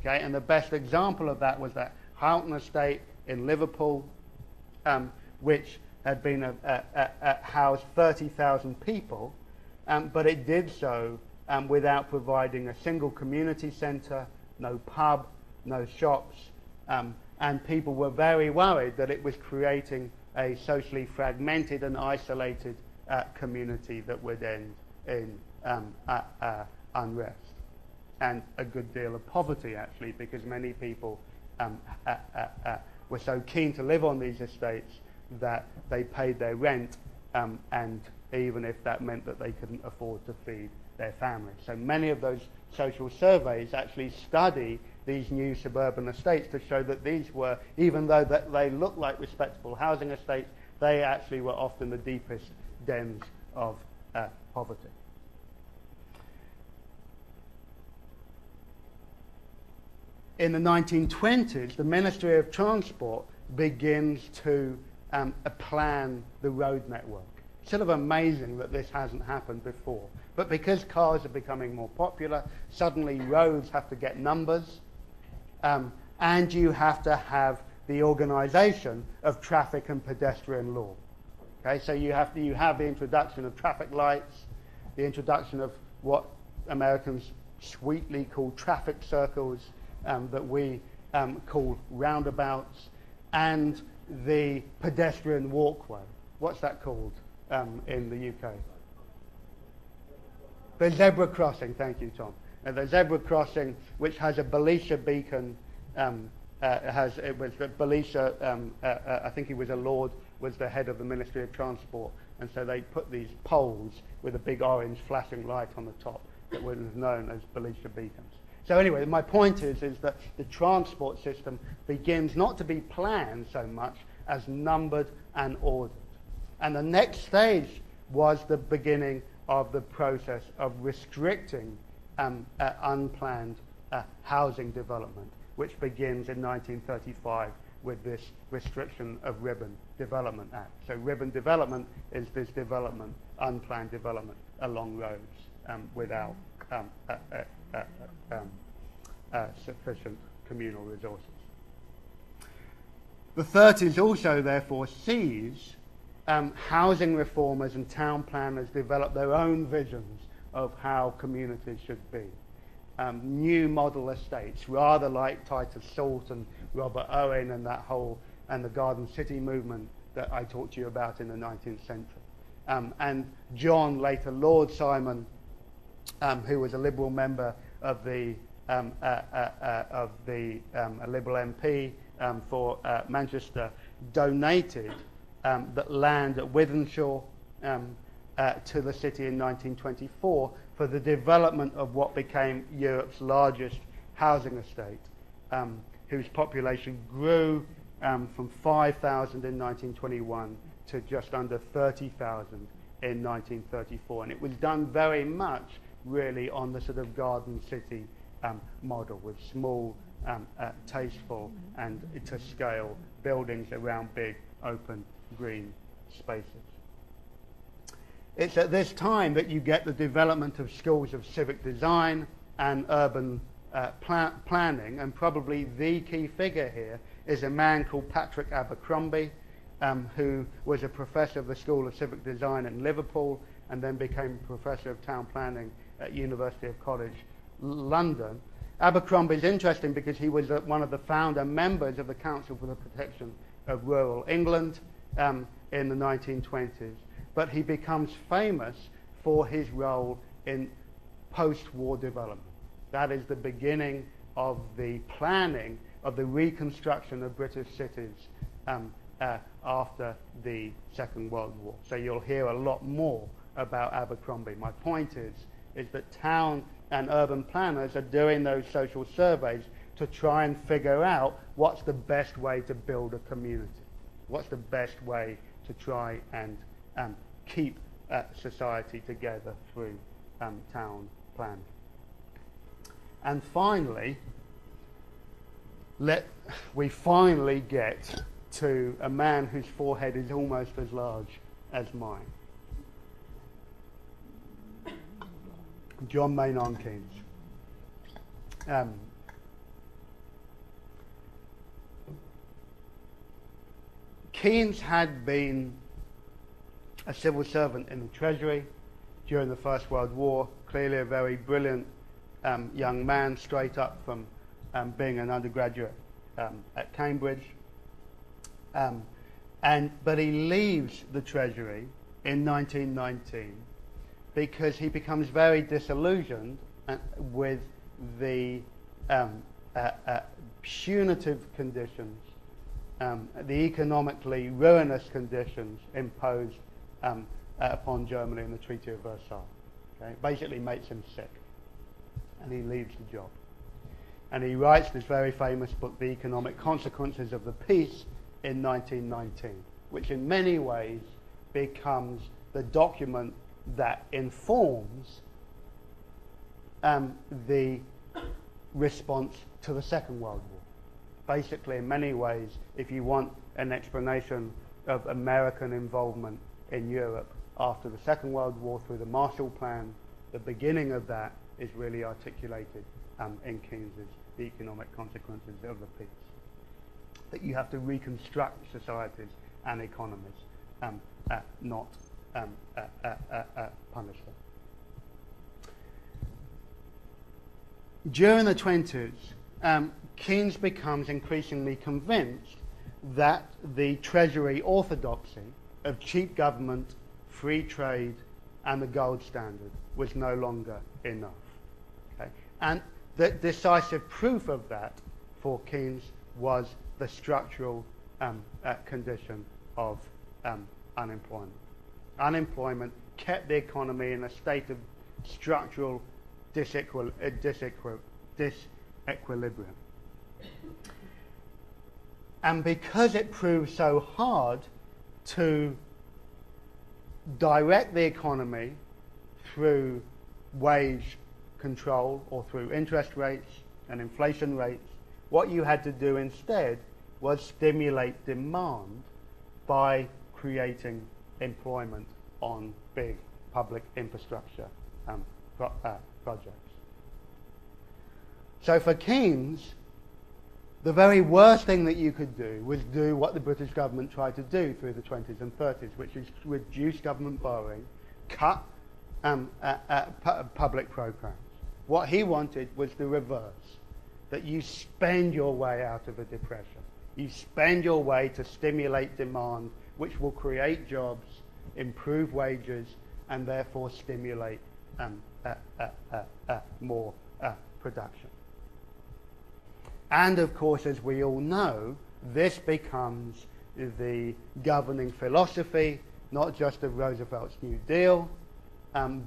Okay, and the best example of that was that Houghton Estate in Liverpool, which had been housed 30,000 people, but it did so without providing a single community centre, no pub, no shops, and people were very worried that it was creating a socially fragmented and isolated community that would end in unrest and a good deal of poverty, actually, because many people were so keen to live on these estates that they paid their rent, and even if that meant that they couldn't afford to feed their families. So many of those social surveys actually study these new suburban estates to show that these were, even though that they looked like respectable housing estates, they actually were often the deepest dens of poverty. In the 1920s, the Ministry of Transport begins to plan the road network. Sort of amazing that this hasn't happened before. But because cars are becoming more popular, suddenly roads have to get numbers, and you have to have the organisation of traffic and pedestrian law. Okay, so you have the introduction of traffic lights, the introduction of what Americans sweetly call traffic circles, that we call roundabouts, and the pedestrian walkway. What's that called in the UK? The zebra crossing, thank you, Tom. The zebra crossing, which has a Belisha beacon, Belisha, I think he was a lord, was the head of the Ministry of Transport, and so they put these poles with a big orange flashing light on the top that was known as Belisha beacons. So anyway, my point is that the transport system begins not to be planned so much as numbered and ordered. And the next stage was the beginning of the process of restricting unplanned housing development, which begins in 1935 with this Restriction of Ribbon Development Act. So ribbon development is this development, unplanned development along roads without sufficient communal resources. The 30s also, therefore, sees housing reformers and town planners develop their own visions of how communities should be. New model estates, rather like Titus Salt and Robert Owen and and the Garden City movement that I talked to you about in the 19th century. And John, later Lord Simon, who was a Liberal member of the a Liberal MP for Manchester, donated that land at Wythenshawe to the city in 1924 for the development of what became Europe's largest housing estate, whose population grew from 5,000 in 1921 to just under 30,000 in 1934. And it was done very much really on the sort of Garden City model, with small, tasteful and to scale buildings around big open green spaces. It's at this time that you get the development of schools of civic design and urban planning, and probably the key figure here is a man called Patrick Abercrombie, who was a professor of the School of Civic Design in Liverpool and then became professor of town planning at University of College London. Abercrombie is interesting because he was one of the founder members of the Council for the Protection of Rural England in the 1920s, but he becomes famous for his role in post-war development. That is the beginning of the planning of the reconstruction of British cities after the Second World War. So you'll hear a lot more about Abercrombie. My point is that town and urban planners are doing those social surveys to try and figure out what's the best way to build a community. What's the best way to try and keep society together through town planning. And finally, we finally get to a man whose forehead is almost as large as mine. John Maynard Keynes. Keynes had been a civil servant in the Treasury during the First World War, clearly a very brilliant young man, straight up from being an undergraduate at Cambridge. But he leaves the Treasury in 1919 because he becomes very disillusioned with the punitive conditions, the economically ruinous conditions imposed upon Germany in the Treaty of Versailles. Okay? Basically makes him sick, and he leaves the job. And he writes this very famous book, The Economic Consequences of the Peace, in 1919, which in many ways becomes the document that informs the response to the Second World War. Basically, in many ways, if you want an explanation of American involvement in Europe after the Second World War through the Marshall Plan, the beginning of that is really articulated in Keynes's The Economic Consequences of the Peace. That you have to reconstruct societies and economies, not punish them. During the 20s, Keynes becomes increasingly convinced that the Treasury orthodoxy of cheap government, free trade, and the gold standard was no longer enough. Okay? And the decisive proof of that for Keynes was the structural condition of unemployment. Unemployment kept the economy in a state of structural disequilibrium. And because it proved so hard to direct the economy through wage control or through interest rates and inflation rates, what you had to do instead was stimulate demand by creating employment on big public infrastructure projects. So for Keynes, the very worst thing that you could do was do what the British government tried to do through the 20s and 30s, which is reduce government borrowing, cut public programs. What he wanted was the reverse, that you spend your way out of a depression. You spend your way to stimulate demand, which will create jobs, improve wages, and therefore stimulate more production. And of course, as we all know, this becomes the governing philosophy, not just of Roosevelt's New Deal,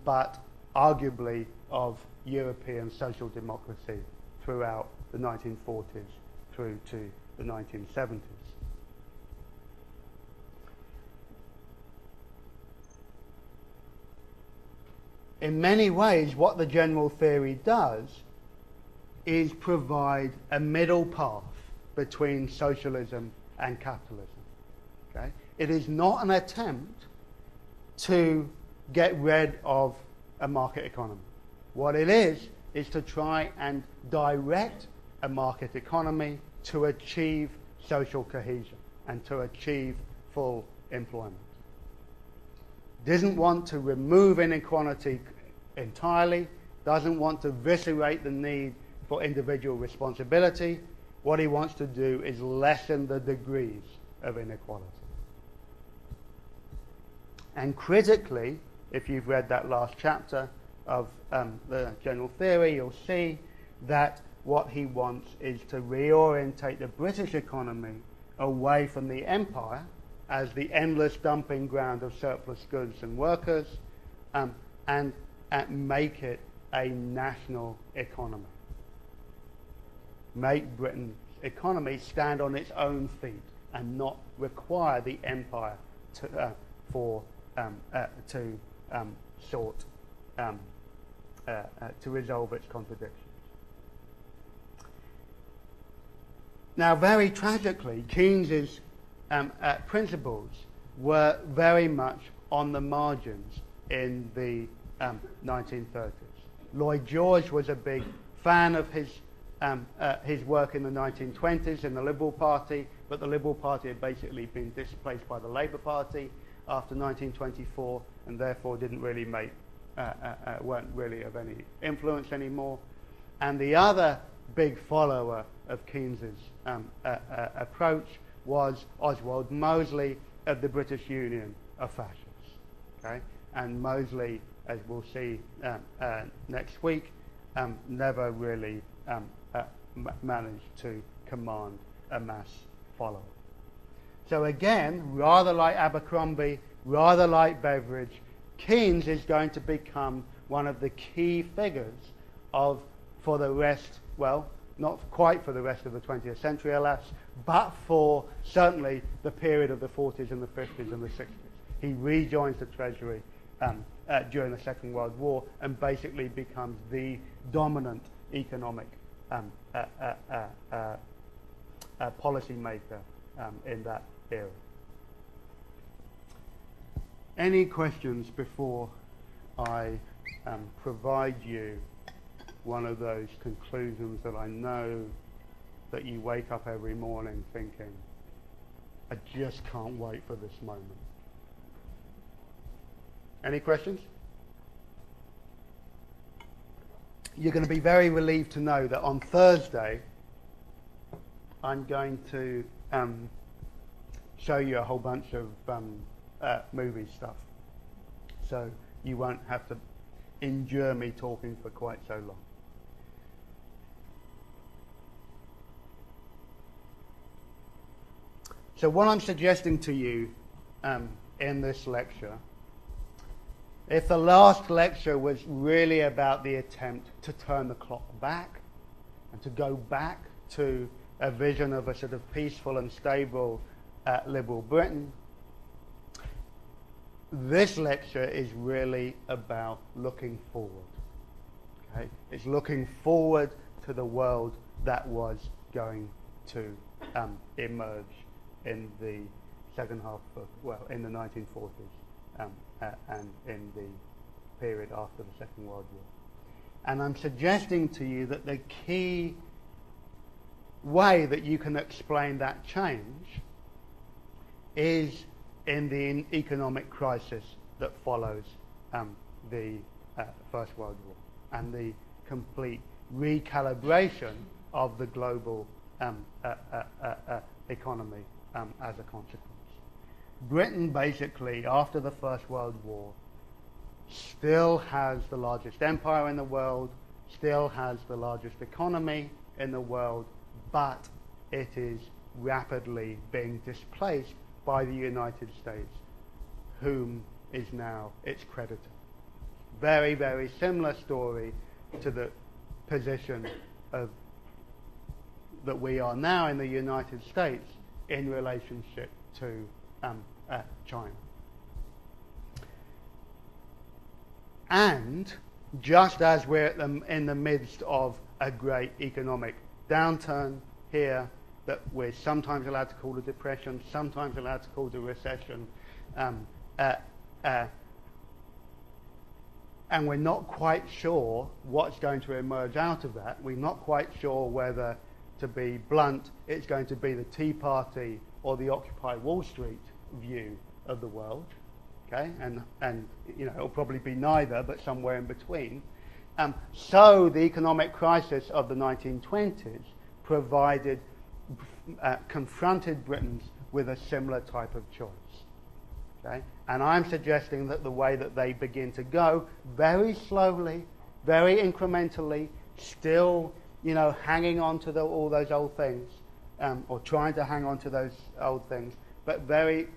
but arguably of European social democracy throughout the 1940s through to the 1970s. In many ways, what the general theory does is provide a middle path between socialism and capitalism. Okay? It is not an attempt to get rid of a market economy. What it is to try and direct a market economy to achieve social cohesion and to achieve full employment. Doesn't want to remove inequality entirely, doesn't want to eviscerate the need for individual responsibility. What he wants to do is lessen the degrees of inequality. And critically, if you've read that last chapter of the general theory, you'll see that what he wants is to reorientate the British economy away from the empire as the endless dumping ground of surplus goods and workers, and make it a national economy. Make Britain's economy stand on its own feet and not require the empire to resolve its contradictions. Now, very tragically, Keynes's principles were very much on the margins in the 1930s. Lloyd George was a big fan of his work in the 1920s in the Liberal Party, but the Liberal Party had basically been displaced by the Labour Party after 1924, and therefore didn't really weren't really of any influence anymore. And the other big follower of Keynes's approach was Oswald Mosley of the British Union of Fascists. Okay? And Mosley, as we'll see next week, never really managed to command a mass following. So again, rather like Abercrombie, rather like Beveridge, Keynes is going to become one of the key figures for the rest, well, not quite for the rest of the 20th century, alas, but for certainly the period of the 40s and the 50s and the 60s. He rejoins the Treasury during the Second World War and basically becomes the dominant economic policy maker in that era. Any questions before I provide you one of those conclusions that I know that you wake up every morning thinking, I just can't wait for this moment? Any questions? You're going to be very relieved to know that on Thursday I'm going to show you a whole bunch of movie stuff, so you won't have to endure me talking for quite so long. So what I'm suggesting to you in this lecture, if the last lecture was really about the attempt to turn the clock back and to go back to a vision of a sort of peaceful and stable liberal Britain, this lecture is really about looking forward. Okay? It's looking forward to the world that was going to emerge in the second half of, well, in the 1940s and in the period after the Second World War. And I'm suggesting to you that the key way that you can explain that change is in the economic crisis that follows the First World War and the complete recalibration of the global economy as a consequence. Britain basically, after the First World War, still has the largest empire in the world, still has the largest economy in the world, but it is rapidly being displaced by the United States, whom is now its creditor. Very, very similar story to the position that we are now in the United States in relationship to China. And just as we're in the midst of a great economic downturn here, that we're sometimes allowed to call a depression, sometimes allowed to call a recession, and we're not quite sure what's going to emerge out of that. We're not quite sure whether, to be blunt, it's going to be the Tea Party or the Occupy Wall Street view of the world. Okay, and you know, it'll probably be neither, but somewhere in between. So the economic crisis of the 1920s confronted Britons with a similar type of choice. Okay, and I'm suggesting that the way that they begin to go, very slowly, very incrementally, still, you know, hanging on to all those old things, or trying to hang on to those old things, but very